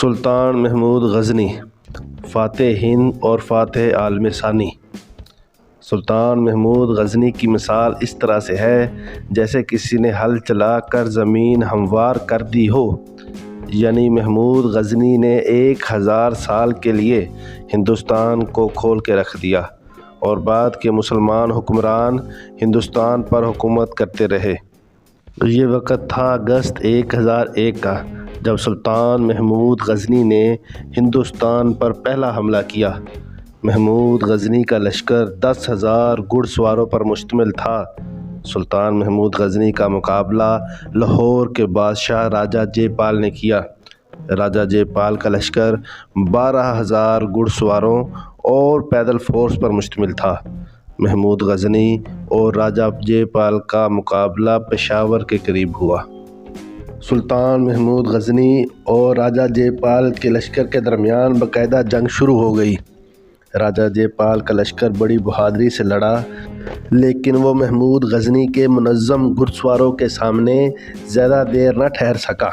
سلطان محمود غزنی فاتح ہند اور فاتح عالم ثانی۔ سلطان محمود غزنی کی مثال اس طرح سے ہے جیسے کسی نے ہل چلا کر زمین ہموار کر دی ہو، یعنی محمود غزنی نے 1000 سال کے لیے ہندوستان کو کھول کے رکھ دیا اور بعد کے مسلمان حکمران ہندوستان پر حکومت کرتے رہے۔ یہ وقت تھا اگست 1001 کا، جب سلطان محمود غزنی نے ہندوستان پر پہلا حملہ کیا۔ محمود غزنی کا لشکر 10,000 گھڑ سواروں پر مشتمل تھا۔ سلطان محمود غزنی کا مقابلہ لاہور کے بادشاہ راجہ جے پال نے کیا۔ راجہ جے پال کا لشکر 12,000 گھڑ سواروں اور پیدل فورس پر مشتمل تھا۔ محمود غزنی اور راجہ جے پال کا مقابلہ پشاور کے قریب ہوا۔ سلطان محمود غزنی اور راجہ جے پال کے لشکر کے درمیان باقاعدہ جنگ شروع ہو گئی۔ راجہ جے پال کا لشکر بڑی بہادری سے لڑا، لیکن وہ محمود غزنی کے منظم گھڑ سواروں کے سامنے زیادہ دیر نہ ٹھہر سکا۔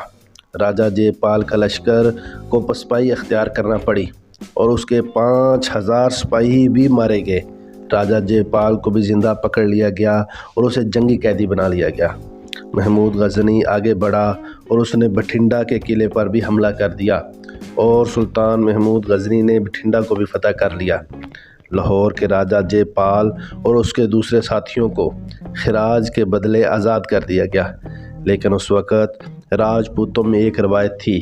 راجہ جے پال کا لشکر کو پسپائی اختیار کرنا پڑی اور اس کے 5,000 سپاہی بھی مارے گئے۔ راجہ جے پال کو بھی زندہ پکڑ لیا گیا اور اسے جنگی قیدی بنا لیا گیا۔ محمود غزنی آگے بڑھا اور اس نے بٹھنڈا کے قلعے پر بھی حملہ کر دیا اور سلطان محمود غزنی نے بٹھنڈا کو بھی فتح کر لیا۔ لاہور کے راجہ جے پال اور اس کے دوسرے ساتھیوں کو خراج کے بدلے آزاد کر دیا گیا، لیکن اس وقت راجپوتوں میں ایک روایت تھی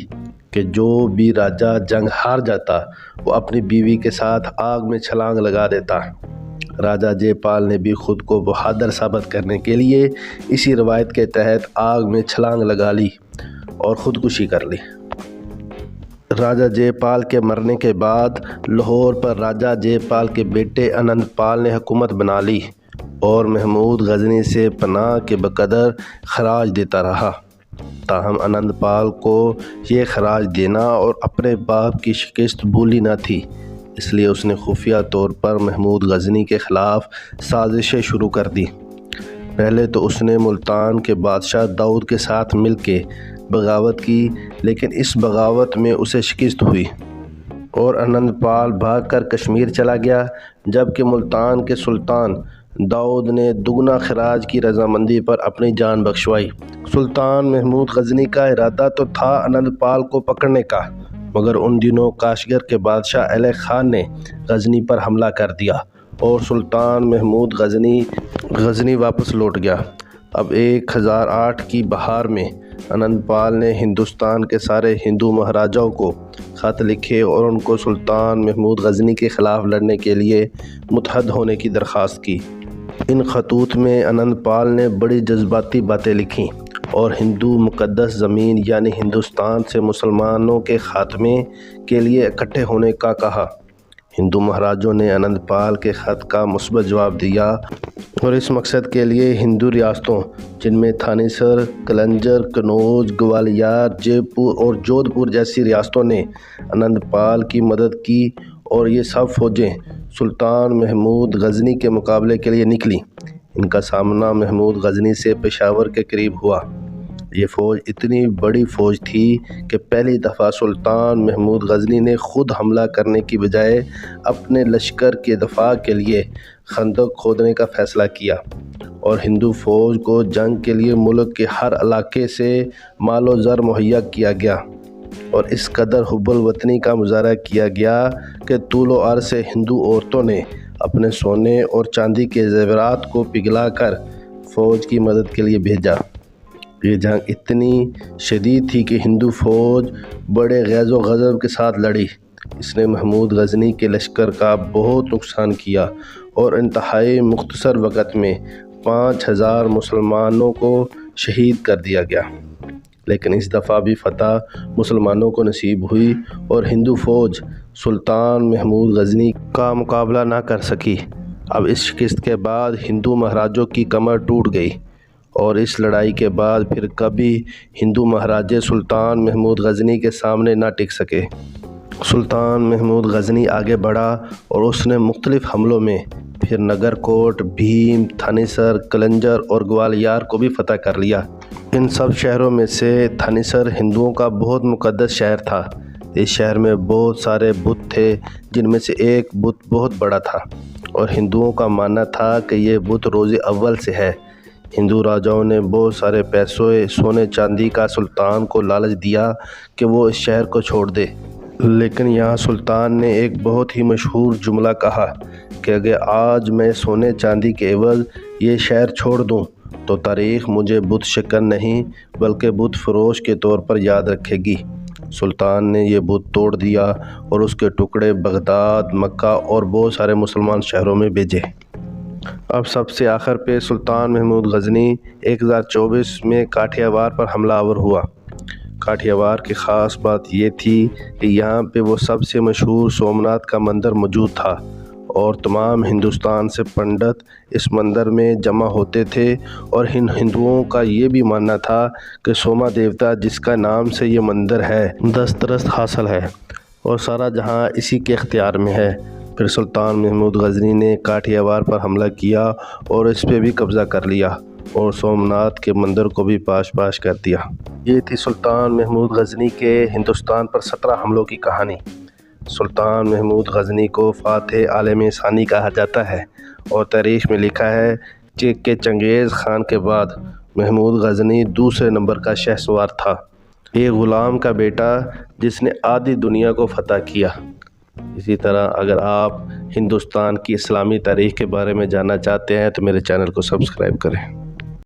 کہ جو بھی راجہ جنگ ہار جاتا وہ اپنی بیوی کے ساتھ آگ میں چھلانگ لگا دیتا۔ راجہ جے پال نے بھی خود کو بہادر ثابت کرنے کے لیے اسی روایت کے تحت آگ میں چھلانگ لگا لی اور خودکشی کر لی۔ راجہ جے پال کے مرنے کے بعد لاہور پر راجہ جے پال کے بیٹے انند پال نے حکومت بنا لی اور محمود غزنی سے پناہ کے بقدر خراج دیتا رہا۔ تاہم انند پال کو یہ خراج دینا اور اپنے باپ کی شکست بھولی نہ تھی، اس لیے اس نے خفیہ طور پر محمود غزنی کے خلاف سازشیں شروع کر دی۔ پہلے تو اس نے ملتان کے بادشاہ داؤد کے ساتھ مل کے بغاوت کی، لیکن اس بغاوت میں اسے شکست ہوئی اور انند پال بھاگ کر کشمیر چلا گیا، جبکہ ملتان کے سلطان داؤد نے دگنا خراج کی رضامندی پر اپنی جان بخشوائی۔ سلطان محمود غزنی کا ارادہ تو تھا انند پال کو پکڑنے کا، مگر ان دنوں کاشغر کے بادشاہ ایلے خان نے غزنی پر حملہ کر دیا اور سلطان محمود غزنی واپس لوٹ گیا۔ اب 1008 کی بہار میں انند پال نے ہندوستان کے سارے ہندو مہاراجاؤں کو خط لکھے اور ان کو سلطان محمود غزنی کے خلاف لڑنے کے لیے متحد ہونے کی درخواست کی۔ ان خطوط میں انند پال نے بڑی جذباتی باتیں لکھیں اور ہندو مقدس زمین یعنی ہندوستان سے مسلمانوں کے خاتمے کے لیے اکٹھے ہونے کا کہا۔ ہندو مہاراجوں نے انند پال کے خط کا مثبت جواب دیا اور اس مقصد کے لیے ہندو ریاستوں جن میں تھانیسر، کلنجر، کنوج، گوالیار، جے پور اور جودھ پور جیسی ریاستوں نے انند پال کی مدد کی اور یہ سب فوجیں سلطان محمود غزنی کے مقابلے کے لیے نکلیں۔ ان کا سامنا محمود غزنی سے پشاور کے قریب ہوا۔ یہ فوج اتنی بڑی فوج تھی کہ پہلی دفعہ سلطان محمود غزنی نے خود حملہ کرنے کی بجائے اپنے لشکر کے دفاع کے لیے خندق کھودنے کا فیصلہ کیا اور ہندو فوج کو جنگ کے لیے ملک کے ہر علاقے سے مال و زر مہیا کیا گیا اور اس قدر حب الوطنی کا مظاہرہ کیا گیا کہ طول و عرض سے ہندو عورتوں نے اپنے سونے اور چاندی کے زیورات کو پگھلا کر فوج کی مدد کے لیے بھیجا۔ یہ جنگ اتنی شدید تھی کہ ہندو فوج بڑے غیظ و غضب کے ساتھ لڑی۔ اس نے محمود غزنی کے لشکر کا بہت نقصان کیا اور انتہائی مختصر وقت میں 5,000 مسلمانوں کو شہید کر دیا گیا، لیکن اس دفعہ بھی فتح مسلمانوں کو نصیب ہوئی اور ہندو فوج سلطان محمود غزنی کا مقابلہ نہ کر سکی۔ اب اس شکست کے بعد ہندو مہاراجوں کی کمر ٹوٹ گئی اور اس لڑائی کے بعد پھر کبھی ہندو مہاراجے سلطان محمود غزنی کے سامنے نہ ٹک سکے۔ سلطان محمود غزنی آگے بڑھا اور اس نے مختلف حملوں میں پھر نگر کوٹ، بھیم، تھانیسر، کلنجر اور گوالیار کو بھی فتح کر لیا۔ ان سب شہروں میں سے تھانیسر ہندوؤں کا بہت مقدس شہر تھا، اس شہر میں بہت سارے بت تھے، جن میں سے ایک بت بہت بڑا تھا اور ہندوؤں کا ماننا تھا کہ یہ بت روز اول سے ہے۔ ہندو راجاؤں نے بہت سارے پیسوں، سونے چاندی کا سلطان کو لالچ دیا کہ وہ اس شہر کو چھوڑ دے، لیکن یہاں سلطان نے ایک بہت ہی مشہور جملہ کہا کہ اگر آج میں سونے چاندی کے عوض یہ شہر چھوڑ دوں تو تاریخ مجھے بت شکن نہیں بلکہ بت فروش کے طور پر یاد رکھے گی۔ سلطان نے یہ بت توڑ دیا اور اس کے ٹکڑے بغداد، مکہ اور بہت سارے مسلمان شہروں میں بھیجے۔ اب سب سے آخر پہ سلطان محمود غزنی 1024 میں کاٹھیاوار پر حملہ آور ہوا۔ کاٹھیاوار کی خاص بات یہ تھی کہ یہاں پہ وہ سب سے مشہور سومناتھ کا مندر موجود تھا اور تمام ہندوستان سے پنڈت اس مندر میں جمع ہوتے تھے، اور ہندوؤں کا یہ بھی ماننا تھا کہ سوما دیوتا جس کا نام سے یہ مندر ہے دسترس حاصل ہے اور سارا جہاں اسی کے اختیار میں ہے۔ پھر سلطان محمود غزنی نے کاٹھیاوار پر حملہ کیا اور اس پہ بھی قبضہ کر لیا اور سومناتھ کے مندر کو بھی پاش کر دیا۔ یہ تھی سلطان محمود غزنی کے ہندوستان پر 17 حملوں کی کہانی۔ سلطان محمود غزنی کو فاتح عالم ثانی کہا جاتا ہے اور تاریخ میں لکھا ہے کہ چنگیز خان کے بعد محمود غزنی دوسرے نمبر کا شہسوار تھا، ایک غلام کا بیٹا جس نے آدھی دنیا کو فتح کیا۔ اسی طرح اگر آپ ہندوستان کی اسلامی تاریخ کے بارے میں جاننا چاہتے ہیں تو میرے چینل کو سبسکرائب کریں۔